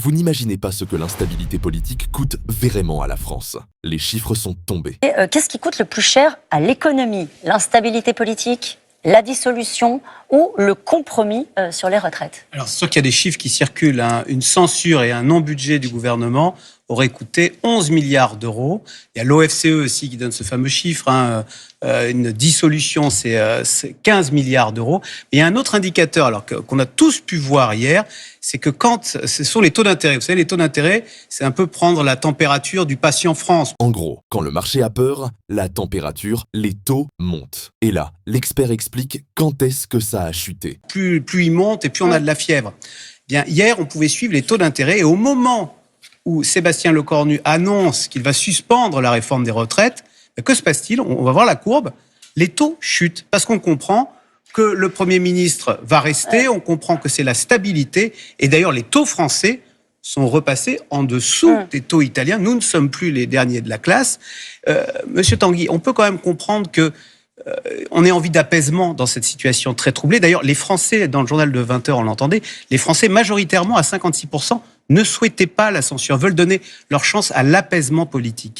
Vous n'imaginez pas ce que l'instabilité politique coûte vraiment à la France. Les chiffres sont tombés. Qu'est-ce qui coûte le plus cher à l'économie? L'instabilité politique, la dissolution ou le compromis sur les retraites? Alors, c'est sûr qu'il y a des chiffres qui circulent. Une censure et un non-budget du gouvernement auraient coûté 11 milliards d'euros. Il y a l'OFCE aussi qui donne ce fameux chiffre. Une dissolution, c'est 15 milliards d'euros. Mais il y a un autre indicateur qu'on a tous pu voir hier, c'est que ce sont les taux d'intérêt. Vous savez, les taux d'intérêt, c'est un peu prendre la température du patient France. En gros, quand le marché a peur, la température, les taux montent. Et là, l'expert explique quand est-ce que ça a chuté. Plus il monte et plus on a de la fièvre. Bien, hier, on pouvait suivre les taux d'intérêt et au moment où Sébastien Lecornu annonce qu'il va suspendre la réforme des retraites, que se passe-t-il? On va voir la courbe. Les taux chutent parce qu'on comprend que le Premier ministre va rester, on comprend que c'est la stabilité. Et d'ailleurs, les taux français sont repassés en dessous des taux italiens. Nous ne sommes plus les derniers de la classe. Monsieur Tanguy, on peut quand même comprendre que on ait envie d'apaisement dans cette situation très troublée. D'ailleurs, les Français, dans le journal de 20h, on l'entendait, les Français, majoritairement à 56%, ne souhaitaient pas la censure, veulent donner leur chance à l'apaisement politique.